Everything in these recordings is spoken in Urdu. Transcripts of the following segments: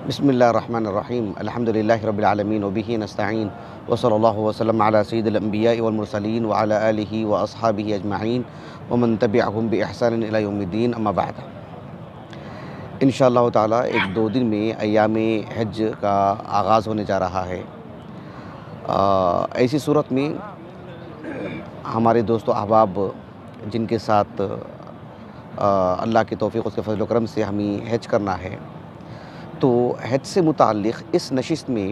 بسم اللہ الرحمن الرحیم الحمد للہ رب العالمین وبہ نستعین وصلی اللہ وسلم علی سید الانبیاء والمرسلین وعلی آلہ واصحابہ اجمعین ومن تبعہم بإحسان الی یوم الدین اما بعد۔ انشاءاللہ تعالی ایک دو دن میں ایام حج کا آغاز ہونے جا رہا ہے۔ ایسی صورت میں ہمارے دوست و احباب جن کے ساتھ اللہ کی توفیق اس کے فضل و کرم سے ہمیں حج کرنا ہے، تو حج سے متعلق اس نشست میں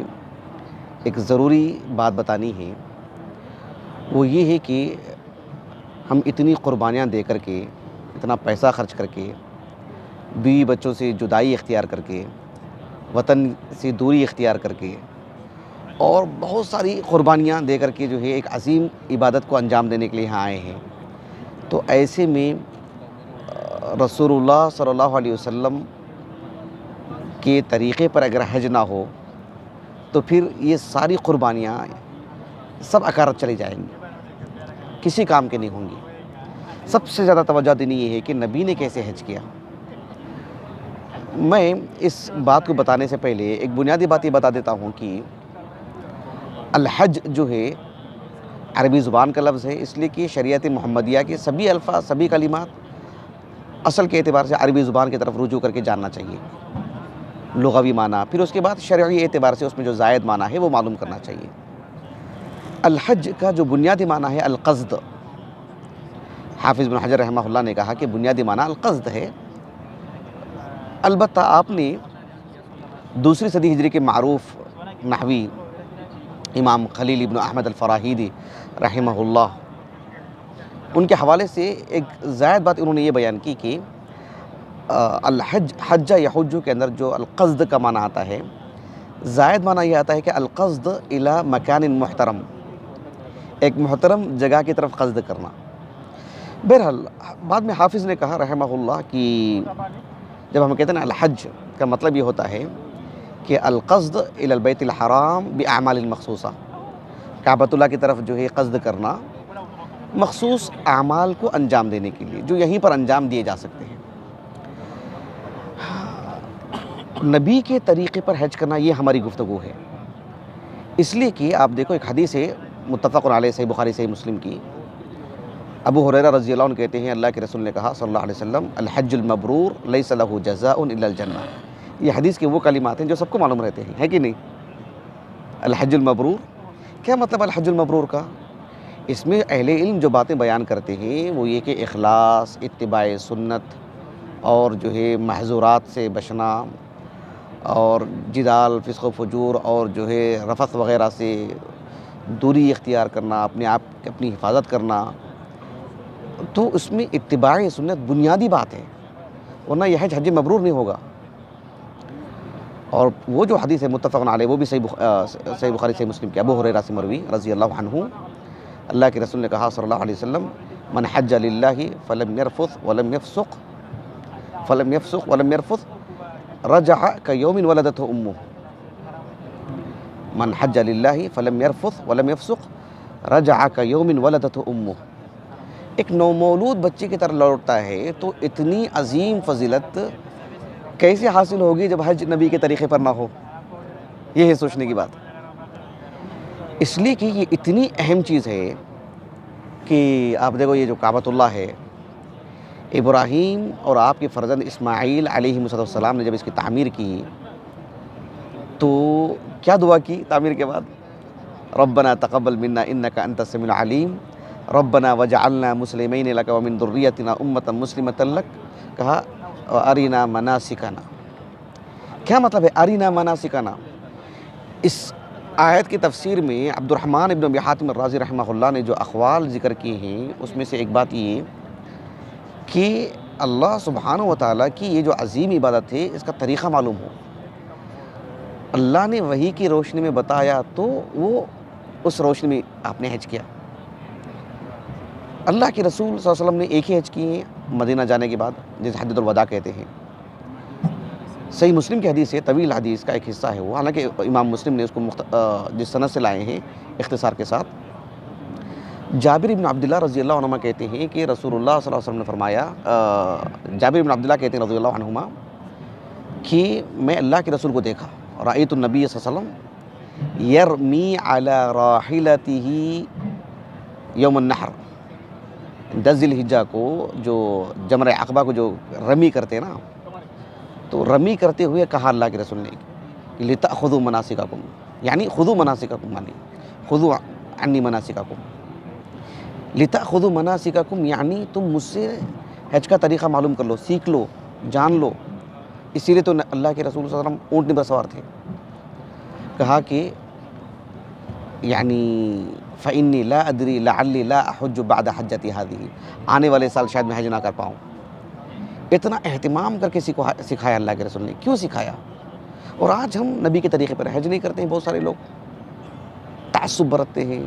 ایک ضروری بات بتانی ہے۔ وہ یہ ہے کہ ہم اتنی قربانیاں دے کر کے، اتنا پیسہ خرچ کر کے، بیوی بچوں سے جدائی اختیار کر کے، وطن سے دوری اختیار کر کے، اور بہت ساری قربانیاں دے کر کے جو ہے ایک عظیم عبادت کو انجام دینے کے لیے یہاں آئے ہیں۔ تو ایسے میں رسول اللہ صلی اللہ علیہ وسلم کے طریقے پر اگر حج نہ ہو تو پھر یہ ساری قربانیاں سب اکارت چلی جائیں گی، کسی کام کے نہیں ہوں گی۔ سب سے زیادہ توجہ دینی یہ ہے کہ نبی نے کیسے حج کیا۔ میں اس بات کو بتانے سے پہلے ایک بنیادی بات یہ بتا دیتا ہوں کہ الحج جو ہے عربی زبان کا لفظ ہے، اس لیے کہ شریعت محمدیہ کے سبھی الفاظ، سبھی کلمات اصل کے اعتبار سے عربی زبان کی طرف رجوع کر کے جاننا چاہیے، لغوی معنی، پھر اس کے بعد شرعی اعتبار سے اس میں جو زائد معنی ہے وہ معلوم کرنا چاہیے۔ الحج کا جو بنیادی معنی ہے القصد، حافظ بن حجر رحمہ اللہ نے کہا کہ بنیادی معنی القصد ہے۔ البتہ آپ نے دوسری صدی ہجری کے معروف نحوی امام خلیل ابن احمد الفراہیدی رحمہ اللہ، ان کے حوالے سے ایک زائد بات انہوں نے یہ بیان کی کہ الحج حج یحج کے اندر جو القصد کا معنی آتا ہے، زائد معنی یہ آتا ہے کہ القصد الی مکان محترم، ایک محترم جگہ کی طرف قصد کرنا۔ بہرحال بعد میں حافظ نے کہا رحمہ اللہ کہ جب ہم کہتے ہیں الحج کا مطلب یہ ہوتا ہے کہ القصد الی البیت الحرام باعمال مخصوصہ، کعبۃ اللہ کی طرف جو ہے قصد کرنا مخصوص اعمال کو انجام دینے کے لیے جو یہیں پر انجام دیے جا سکتے ہیں۔ نبی کے طریقے پر حج کرنا یہ ہماری گفتگو ہے، اس لیے کہ آپ دیکھو ایک حدیث ہے متفق علیہ صحیح بخاری صحیح مسلم کی، ابو ہریرہ رضی اللہ عنہ کہتے ہیں اللہ کے رسول نے کہا صلی اللہ علیہ وسلم الحج المبرور لیس لہ جزاء الا الجنہ۔ یہ حدیث کے وہ کلمات ہیں جو سب کو معلوم رہتے ہیں، ہے کہ نہیں؟ الحج المبرور کیا مطلب الحج المبرور کا؟ اس میں اہل علم جو باتیں بیان کرتے ہیں وہ یہ کہ اخلاص، اتباع سنت، اور جو ہے محظورات سے بچنا، اور جدال، فسق و فجور، اور جو ہے رفث وغیرہ سے دوری اختیار کرنا، اپنے آپ اپنی حفاظت کرنا، تو اس میں اتباع سنت بنیادی بات ہے، ورنہ یہ حج مبرور نہیں ہوگا۔ اور وہ جو حدیث ہے متفق علیہ وہ بھی صحیح بخاری صحیح مسلم کی ابو ہریرہ سے مروی رضی اللہ عنہ، اللہ کے رسول نے کہا صلی اللہ علیہ وسلم من حج للہ فلم یفسق ولم یرفث رجع کیوم ولدتہ امہ۔ من حج للہ فلم یرفث ولم یفسق رجع کیوم ولدتہ امہ۔ ایک نومولود بچے کی طرح لوٹتا ہے، تو اتنی عظیم فضیلت کیسے حاصل ہوگی جب حج نبی کے طریقے پر نہ ہو؟ یہ ہے سوچنے کی بات۔ اس لیے کہ یہ اتنی اہم چیز ہے کہ آپ دیکھو یہ جو کعبۃ اللہ ہے، ابراہیم اور آپ کے فرزند اسماعیل علیہ السلام نے جب اس کی تعمیر کی تو کیا دعا کی تعمیر کے بعد؟ ربنا تقبل منا انک انت السمیع العلیم ربنا وجعلنا مسلمین لک ومن ذریتنا امۃ مسلمۃ لک، کہا ارینا مناسکنا۔ کیا مطلب ہے ارینا مناسکنا؟ اس آیت کی تفسیر میں عبد الرحمن ابن ابی حاتم الرازی رحمہ اللہ نے جو اقوال ذکر کیے ہیں اس میں سے ایک بات یہ کہ اللہ سبحانہ و تعالیٰ کی یہ جو عظیم عبادت ہے اس کا طریقہ معلوم ہو۔ اللہ نے وحی کی روشنی میں بتایا تو وہ اس روشنی میں آپ نے حج کیا۔ اللہ کے رسول صلی اللہ علیہ وسلم نے ایک ہی حج کی ہے مدینہ جانے کے بعد، جسے حجۃ الوداع کہتے ہیں۔ صحیح مسلم کی حدیث ہے، طویل حدیث کا ایک حصہ ہے وہ، حالانکہ امام مسلم نے اس کو جس سند سے لائے ہیں اختصار کے ساتھ۔ جابر بن عبداللہ رضی اللہ عنہما کہتے ہیں کہ رسول اللہ صلی اللہ علیہ وسلم نے فرمایا، جابر بن عبداللہ کہتے ہیں رضی اللہ عنہما کہ میں اللہ کے رسول کو دیکھا، رأیت النبی صلی اللہ علیہ وسلم یرمی علی راحلتہ یوم النحر، 10 ذی الحجہ کو جو جمرہ عقبہ کو جو رمی کرتے ہیں نا، تو رمی کرتے ہوئے کہا اللہ کے رسول نے کہ لتأخذوا مناسککم، یعنی خذوا مناسککم، مانی خذوا عنی مناسککم، لتأخذوا مناسککم یعنی تم مجھ سے حج کا طریقہ معلوم کر لو، سیکھ لو، جان لو۔ اسی لیے تو اللہ کے رسول صلی اللہ علیہ وسلم اونٹنی پر سوار تھے۔ کہا کہ یعنی فإنی لا ادری لعلی لا احج بعد حجتی هذه، آنے والے سال شاید میں حج نہ کر پاؤں۔ اتنا اہتمام کر کے سکھایا اللہ کے رسول نے۔ کیوں سکھایا؟ اور آج ہم نبی کے طریقے پر حج نہیں کرتے ہیں، بہت سارے لوگ تعصب برتتے ہیں،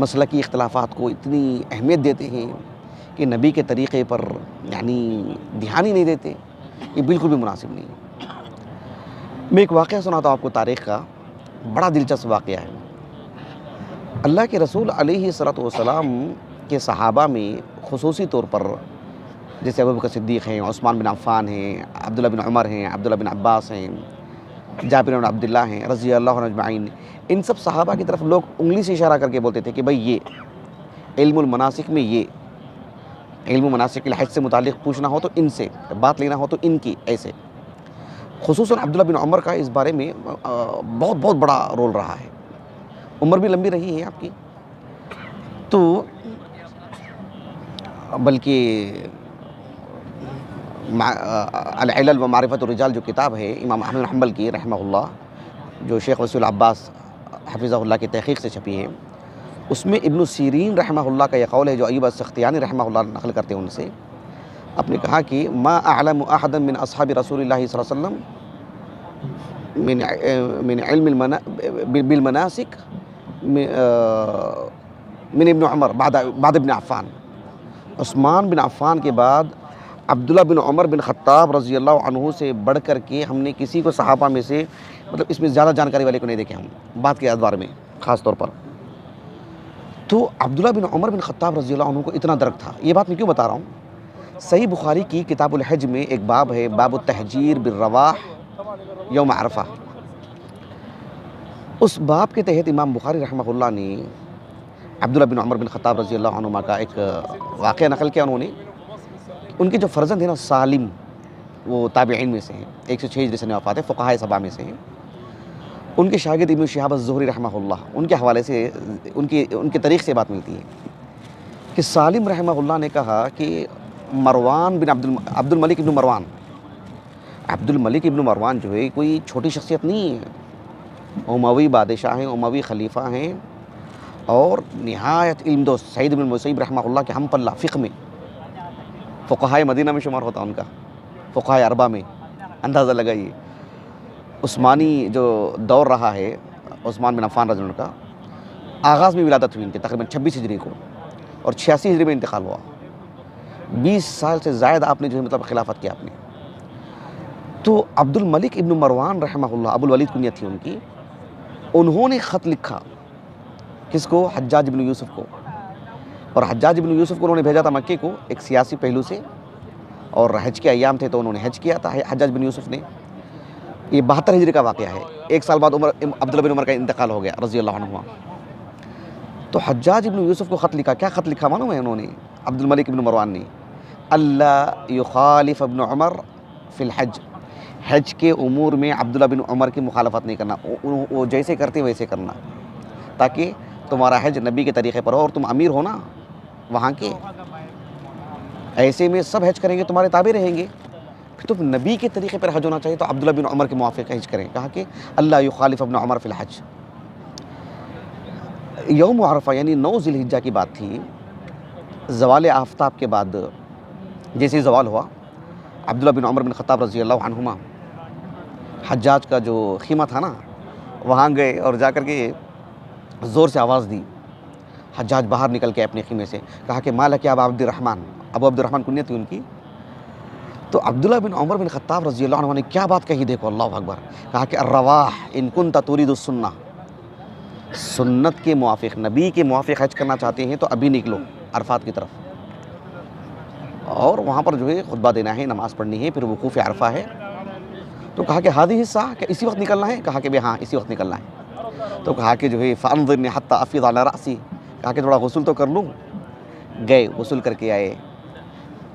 مسلکی اختلافات کو اتنی اہمیت دیتے ہیں کہ نبی کے طریقے پر یعنی دھیان ہی نہیں دیتے۔ یہ بالکل بھی مناسب نہیں ہے۔ میں ایک واقعہ سناتا ہوں آپ کو تاریخ کا، بڑا دلچسپ واقعہ ہے۔ اللہ کے رسول علیہ الصلوۃ والسلام کے صحابہ میں خصوصی طور پر جیسے ابوبکر صدیق ہیں، عثمان بن عفان ہیں، عبداللہ بن عمر ہیں، عبداللہ بن عباس ہیں، جابر بن عبداللہ ہیں رضی اللہ عنہ اجمعین، ان سب صحابہ کی طرف لوگ انگلی سے اشارہ کر کے بولتے تھے کہ بھئی یہ علم المناسک میں، یہ علم مناسک الحج سے متعلق پوچھنا ہو تو ان سے، بات لینا ہو تو ان کی، ایسے۔ خصوصاً عبداللہ بن عمر کا اس بارے میں بہت بہت بڑا رول رہا ہے۔ عمر بھی لمبی رہی ہے آپ کی، تو بلکہ العلل و معرفت الرجال جو کتاب ہے امام احمد بن حنبل کی رحمہ اللہ، جو شیخ وسیع العباس حفظہ اللہ کی تحقیق سے چھپی ہے، اس میں ابن سیرین رحمہ اللہ کا یہ قول ہے جو ایوب السختیانی رحمہ اللہ نقل کرتے ہیں ان سے۔ آپ نے کہا کہ ما اعلم احدا من اصحاب رسول اللہ صلی اللہ علیہ وسلم من علم بالمناسک من ابن عمر بعد ابن عفان، عثمان بن عفان کے بعد عبداللہ بن عمر بن خطاب رضی اللہ عنہ سے بڑھ کر کے ہم نے کسی کو صحابہ میں سے مطلب اس میں زیادہ جانکاری والے کو نہیں دیکھے ہم، بات کے ادوار میں خاص طور پر۔ تو عبداللہ بن عمر بن خطاب رضی اللہ عنہ کو اتنا درک تھا۔ یہ بات میں کیوں بتا رہا ہوں؟ صحیح بخاری کی کتاب الحج میں ایک باب ہے، باب التحجیر بالرواح یوم عرفہ۔ اس باب کے تحت امام بخاری رحمہ اللہ نے عبداللہ بن عمر بن خطاب رضی اللہ عنہ کا ایک واقعہ نقل کیا۔ انہوں نے ان کے جو فرزند ہیں نا سالم، وہ تابعین میں سے ہیں، 106 ہجری سے وفات ہے، فقہائے سبع میں سے ہیں۔ ان کے شاگرد ابن شہاب الزہری رحمہ اللہ، ان کے حوالے سے ان کے طریق سے بات ملتی ہے کہ سالم رحمہ اللہ نے کہا کہ مروان بن عبد الملک ابن مروان، عبد الملک ابن مروان جو ہے کوئی چھوٹی شخصیت نہیں ہے، اموی بادشاہ ہیں، اموی خلیفہ ہیں، اور نہایت علم دوست، سعید بن المسیب رحمہ اللہ کے ہم پلہ فقہ میں، فقہائے مدینہ میں شمار ہوتا ان کا، فقہائے اربعہ میں، اندازہ لگائیے۔ عثمانی جو دور رہا ہے عثمان بن عفان رضی اللہ عنہ کا، آغاز میں ولادت ہوئی ان کی تقریباً 26 ہجری کو، اور 86 ہجری میں انتقال ہوا۔ 20 سال سے زائد آپ نے جو ہے مطلب خلافت کیا آپ نے۔ تو عبد الملک ابن مروان رحمہ اللہ، ابو الولید کنیت تھی ان کی، انہوں نے خط لکھا کس کو؟ حجاج بن یوسف کو، اور حجاج بن یوسف کو انہوں نے بھیجا تھا مکے کو ایک سیاسی پہلو سے، اور حج کے ایام تھے تو انہوں نے حج کیا تھا حجاج بن یوسف نے۔ یہ 72 ہجری کا واقعہ ہے، ایک سال بعد عبداللہ بن عمر کا انتقال ہو گیا رضی اللہ عنہ۔ تو حجاج بن یوسف کو خط لکھا، کیا خط لکھا معلوم ہے انہوں نے؟ عبد الملک ابن مروان نے، اللہ یخالف ابن عمر فی الحج، حج کے امور میں عبداللہ بن عمر کی مخالفت نہیں کرنا، وہ جیسے کرتے ویسے کرنا، تاکہ تمہارا حج نبی کے طریقے پر ہو، اور تم امیر ہو نا وہاں کے، ایسے میں سب حج کریں گے، تمہارے تابع رہیں گے، پھر تم نبی کے طریقے پر حج ہونا چاہیے تو عبداللہ بن عمر کے موافق حج کریں۔ کہا کہ اللہ یخالف ابن عمر فی الحج۔ یوم عرفہ یعنی 9 ذی الحجہ کی بات تھی، زوال آفتاب کے بعد جیسے زوال ہوا، عبداللہ بن عمر بن خطاب رضی اللہ عنہما حجاج کا جو خیمہ تھا نا وہاں گئے، اور جا کر کے زور سے آواز دی۔ حجاج باہر نکل کے اپنے خیمے سے کہا کہ مالک ابا عبد الرحمن، ابو عبد الرحمن کنیت تھی ان کی۔ تو عبداللہ بن عمر بن خطاب رضی اللہ عنہ نے کیا بات کہی، دیکھو اللہ اکبر، کہا کہ الرواح ان کنت ترید السنہ، سنت کے موافق، نبی کے موافق حج کرنا چاہتے ہیں تو ابھی نکلو عرفات کی طرف، اور وہاں پر جو ہے خطبہ دینا ہے، نماز پڑھنی ہے، پھر وقوف عرفہ ہے، تو کہا کہ ہادی حصہ کہ اسی وقت نکلنا ہے؟ کہا کہ بھئی ہاں اسی وقت نکلنا ہے۔ تو کہا کہ جو ہے فانظرنی حتی افیض علی رأسی، کہا کہ تھوڑا غسل تو کر لوں۔ گئے غسل کر کے آئے۔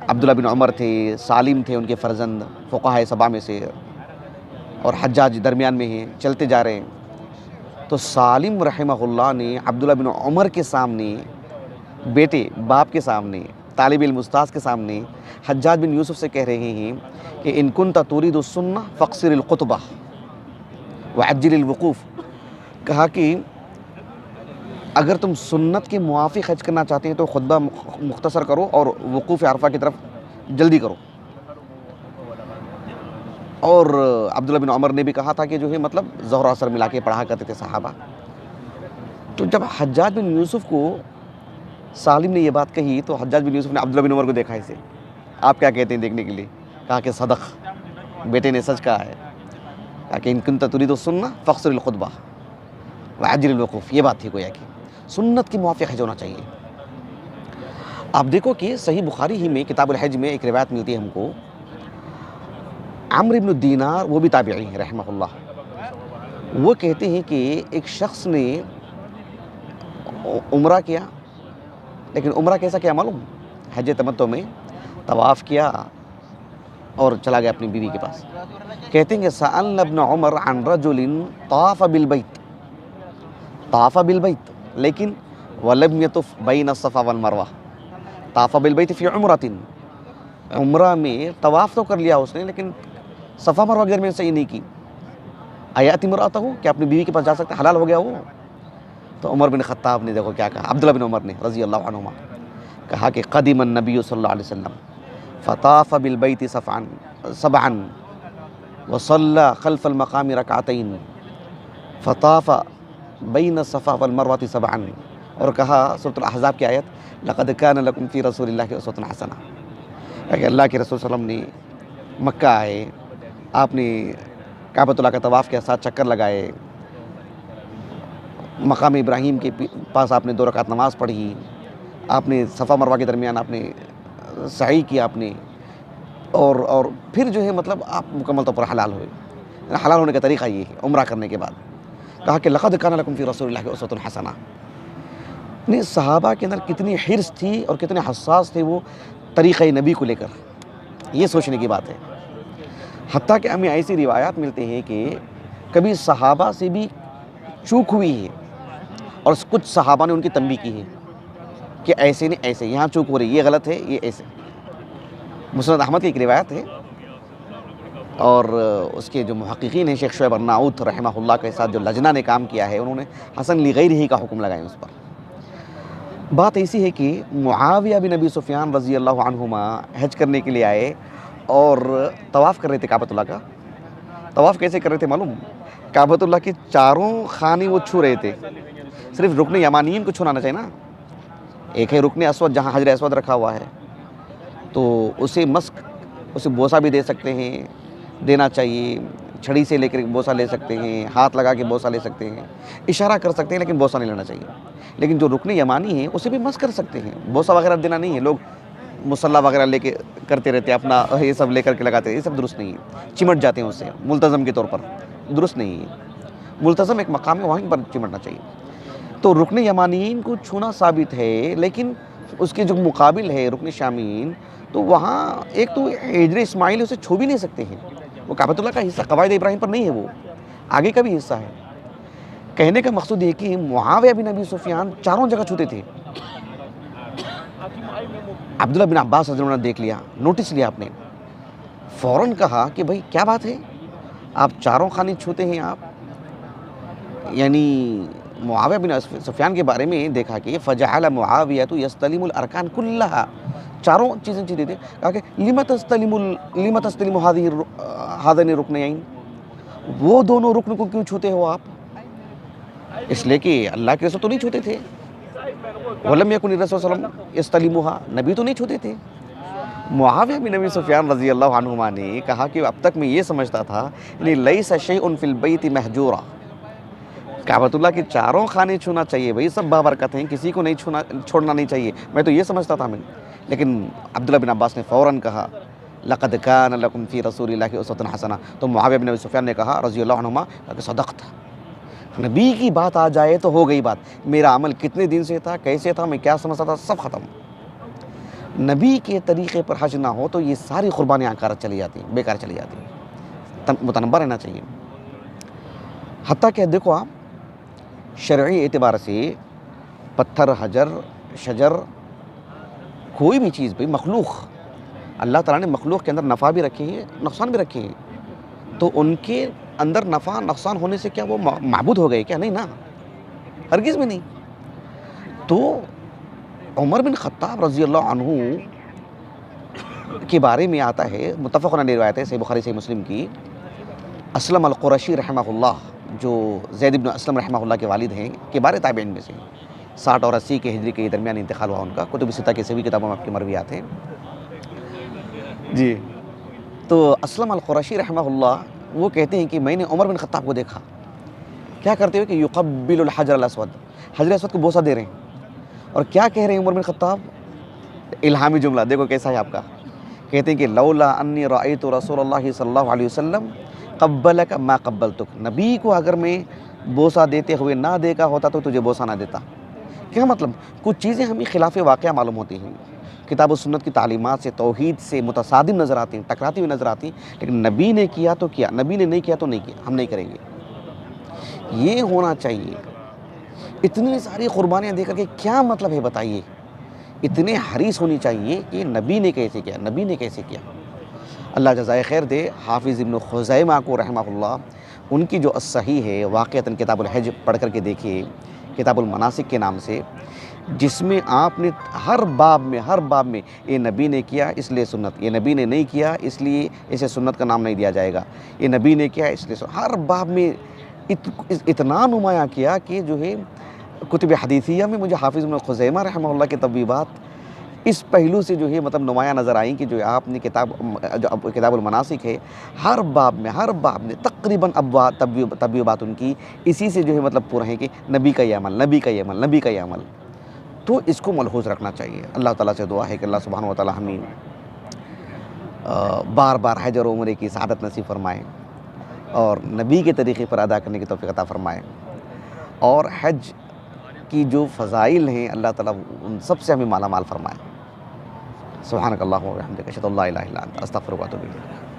عبداللہ بن عمر تھے، سالم تھے ان کے فرزند فقہائے سبع میں سے، اور حجاج درمیان میں ہیں، چلتے جا رہے ہیں۔ تو سالم رحمہ اللہ نے عبداللہ بن عمر کے سامنے، بیٹے باپ کے سامنے، طالب علم استاذ کے سامنے حجاج بن یوسف سے کہہ رہے ہیں کہ ان کنت ترید السنہ فاقصر الخطبہ وعجل الوقوف، کہا کہ اگر تم سنت کے موافق حج کرنا چاہتے ہیں تو خطبہ مختصر کرو اور وقوف عرفہ کی طرف جلدی کرو۔ اور عبداللہ بن عمر نے بھی کہا تھا کہ جو ہے مطلب ظہر و عصر ملا کے پڑھا کرتے تھے صحابہ۔ تو جب حجاج بن یوسف کو سالم نے یہ بات کہی تو حجاج بن یوسف نے عبداللہ بن عمر کو دیکھا اسے، آپ کیا کہتے ہیں دیکھنے کے لیے؟ کہا کہ صدق، بیٹے نے سچ کہا ہے۔ کہا کہ ان کنت ترید السنہ فاقصر الخطبہ وعجل الوقوف، یہ بات تھی گویا کہ سنت کے موافق حج ہونا چاہیے۔ آپ دیکھو کہ صحیح بخاری ہی میں کتاب الحج میں ایک روایت ملتی ہے ہم کو، عمرو بن دینار، وہ بھی تابعی ہیں رحمہ اللہ، وہ کہتے ہیں کہ ایک شخص نے عمرہ کیا، لیکن عمرہ کیسا کیا معلوم؟ حج تمتع میں طواف کیا اور چلا گیا اپنی بیوی کے پاس۔ کہتے ہیں کہ سألنا ابن عمر عن رجل طاف بالبیت، طاف بالبیت لیکن ولم یطف بین الصفا والمروہ، طاف بالبیت فی عمرۃ، عمرہ میں طواف تو کر لیا اس نے لیکن صفا مروہ کے درمیان صحیح نہیں کی۔ آیات امرأتہ، کیا اپنی بیوی کے پاس جا سکتا ہے؟ حلال ہو گیا وہ؟ تو عمر بن خطاب نے دیکھو کیا کہا، عبداللہ بن عمر نے رضی اللہ عنہما، کہا کہ قدم النبی صلی اللہ علیہ وسلم فطاف بالبیت سبعا وصلى خلف المقام رکعتین فطاف بین الصفا والمروہ سبعا، اور کہا سورۃ الاحزاب کی آیت لقد کان لکم فی رسول اللہ اسوۃ حسنہ، کہ اللہ کے رسول صلی اللہ علیہ وسلم نے مکہ آئے، آپ نے کعبۃ اللہ کا طواف کے ساتھ چکر لگائے، مقام ابراہیم کے پاس آپ نے 2 رکعت نماز پڑھی، آپ نے صفا مروہ کے درمیان آپ نے سعی کیا آپ نے، اور پھر جو ہے مطلب آپ مکمل طور پر حلال ہوئے۔ حلال ہونے کا طریقہ یہ ہے عمرہ کرنے کے بعد۔ کہا کہ لقد کان لکم فی رسول اللہ اسوۃ حسنہ، نہیں صحابہ کے اندر کتنی حرص تھی اور کتنے حساس تھے وہ طریقہ نبی کو لے کر، یہ سوچنے کی بات ہے۔ حتیٰ کہ ہمیں ایسی روایات ملتے ہیں کہ کبھی صحابہ سے بھی چوک ہوئی ہے اور کچھ صحابہ نے ان کی تنبیہ کی ہے کہ ایسے نہیں ایسے، یہاں چوک ہو رہی، یہ غلط ہے، یہ ایسے۔ مسند احمد کی ایک روایت ہے، اور اس کے جو محققین ہیں شیخ شعیب ارناؤت رحمہ اللہ کے ساتھ جو لجنہ نے کام کیا ہے، انہوں نے حسن لغیرہ کا حکم لگائے اس پر۔ بات ایسی ہے کہ معاویہ بن ابی سفیان رضی اللہ عنہما حج کرنے کے لیے آئے اور طواف کر رہے تھے کعبۃ اللہ کا۔ طواف کیسے کر رہے تھے معلوم؟ کعبۃ اللہ کے چاروں خانے وہ چھو رہے تھے، صرف رکن یمانیین کو چھونا چاہیے نا، ایک ہے رکن اسود جہاں حجر اسود رکھا ہوا ہے، تو اسے مسک، اسے بوسہ بھی دے سکتے ہیں، دینا چاہیے، چھڑی سے لے کر بوسہ لے سکتے ہیں، ہاتھ لگا کے بوسہ لے سکتے ہیں، اشارہ کر سکتے ہیں لیکن بوسہ نہیں لینا چاہیے۔ لیکن جو رکن یمانی ہے اسے بھی مس کر سکتے ہیں، بوسہ وغیرہ دینا نہیں ہے۔ لوگ مصلی وغیرہ لے کے کرتے رہتے ہیں، اپنا یہ سب لے کر کے لگاتے ہیں، یہ سب درست نہیں ہے، چمٹ جاتے ہیں اس سے ملتزم کے طور پر، درست نہیں ہے۔ ملتزم ایک مقام ہے، وہیں پر چمٹنا چاہیے۔ تو رکن یمانیین کو چھونا ثابت ہے، لیکن اس کے جو مقابل ہے رکن شامین، تو وہاں ایک تو حجر اسماعیل اسے چھو بھی نہیں سکتے ہیں، وہ کعبۃ اللہ کا حصہ، قواعد ابراہیم پر نہیں ہے، وہ آگے کا بھی حصہ ہے۔ کہنے کا مقصود یہ کہ معاویہ بن ابی سفیان چاروں جگہ چھوتے تھے۔ عبداللہ بن عباس رضی اللہ عنہ نے دیکھ لیا، نوٹس لیا آپ نے، فوراً کہا کہ بھائی کیا بات ہے، آپ چاروں خانے چھوتے ہیں آپ؟ یعنی معاویہ بن سفیان کے بارے میں دیکھا کہ فجعل معاویہ یستلم الارکان کلھا، چاروں چیزیں چھوتے تھے۔ کہا کہ لم تستلم هذین الرکنین، وہ دونوں رکن کو کیوں چھوتے ہو آپ؟ اس لیے کہ اللہ کے رسول تو نہیں چھوتے تھے، ولم یکن الرسول صلی اللہ علیہ وسلم یستلمها، نبی تو نہیں چھوتے تھے۔ معاویہ بن ابی سفیان رضی اللہ عنہما نے کہا کہ اب تک میں یہ سمجھتا تھا لیس شیء فی البیت مہجورا، کعبۃ اللہ کے چاروں خانے چھونا چاہیے، بھائی سب بابرکت ہیں، کسی کو نہیں چھوڑنا نہیں چاہیے، میں تو یہ سمجھتا تھا میں۔ لیکن عبداللہ بن عباس نے فوراً کہا لقد کان لکم فی رسول اللہ اسوۃ حسنہ. تو معاویہ بن ابی سفیان نے کہا رضی اللہ عنہما کہ صدقت، نبی کی بات آ جائے تو ہو گئی بات. میرا عمل کتنے دن سے تھا، کیسے تھا، میں کیا سمجھتا تھا، سب ختم. نبی کے طریقے پر حج نہ ہو تو یہ ساری قربانیاں چلی جاتی ہیں، بیکار چلی جاتی ہیں. متنبہ رہنا چاہیے. حتیٰ کہ دیکھو آپ شرعی اعتبار سے پتھر، حجر، شجر، کوئی بھی چیز بھی مخلوق، اللہ تعالیٰ نے مخلوق کے اندر نفع بھی رکھے ہیں، نقصان بھی رکھے ہیں. تو ان کے اندر نفع نقصان ہونے سے کیا وہ معبود ہو گئے؟ کیا نہیں نا، ہرگز بھی نہیں. تو عمر بن خطاب رضی اللہ عنہ کے بارے میں آتا ہے، متفق علیہ روایت ہے، صحیح بخاری صحیح مسلم کی، اسلم القرشی رحمہ اللہ، جو زید بن اسلم رحمہ اللہ کے والد ہیں، کبار تابعین میں سے، 60 اور 80 کے ہجری کے درمیان انتقال ہوا ان کا. کتب ستہ کی سبھی کتابوں میں آپ کی مرویات ہیں. جی، تو اسلم القرشی رحمہ اللہ وہ کہتے ہیں کہ میں نے عمر بن خطاب کو دیکھا کیا کرتے ہوئے کہ یقبل الحجر الاسود، حجر اسود کو بوسہ دے رہے ہیں. اور کیا کہہ رہے ہیں عمر بن خطاب؟ الہامی جملہ دیکھو کیسا ہے آپ کا. کہتے ہیں کہ لولا انی رأیت رسول اللہ صلی اللہ علیہ وسلم قبلک ما قبلتک، نبی کو اگر میں بوسہ دیتے ہوئے نہ دیکھا ہوتا تو تجھے بوسہ نہ دیتا. کیا مطلب؟ کچھ چیزیں ہمیں خلاف واقعہ معلوم ہوتی ہیں، کتاب و سنت کی تعلیمات سے، توحید سے متصادم نظر آتی ہیں، ٹکراتی ہوئی نظر آتی ہیں، لیکن نبی نے کیا تو کیا، نبی نے نہیں کیا تو نہیں کیا، ہم نہیں کریں گے. یہ ہونا چاہیے. اتنی ساری قربانیاں دے کر کے کیا مطلب ہے بتائیے؟ اتنے حریص ہونی چاہیے کہ نبی نے کیسے کیا، نبی نے کیسے کیا. اللہ جزائے خیر دے. حافظ ابن خزیمہ کو رحمہ اللہ، ان کی جو الصحیح ہے واقعتاً کتاب الحج پڑھ کر کے دیکھیے، کتاب المناسک کے نام سے، جس میں آپ نے ہر باب میں یہ نبی نے کیا اس لیے سنت، یہ نبی نے نہیں کیا اس لیے اسے سنت کا نام نہیں دیا جائے گا، یہ نبی نے کیا اس لیے سنت. ہر باب میں اتنا نمایاں کیا کہ جو ہے کتب حدیثیہ میں مجھے حافظ ابن خزیمہ رحمہ اللہ کے طبیبات اس پہلو سے جو ہے مطلب نمایاں نظر آئیں کہ جو آپ نے کتاب المناسک ہے، ہر باب میں تقریباً طبیبات ان کی اسی سے جو ہے مطلب پورا ہے کہ نبی کا یہ عمل، نبی کا یہ عمل، نبی کا یہ عمل. تو اس کو ملحوظ رکھنا چاہیے. اللہ تعالیٰ سے دعا ہے کہ اللہ سبحانہ و تعالیٰ ہمیں بار بار حج اور عمرے کی سعادت نصیب فرمائے اور نبی کے طریقے پر ادا کرنے کی توفیق عطا فرمائے. اور حج کی جو فضائل ہیں اللہ تعالیٰ ان سب سے ہمیں مالا مال فرمائے. سبحانک اللہم و بحمدک، اشہد ان لا الہ الا انت، استغفرک و اتوب الیک.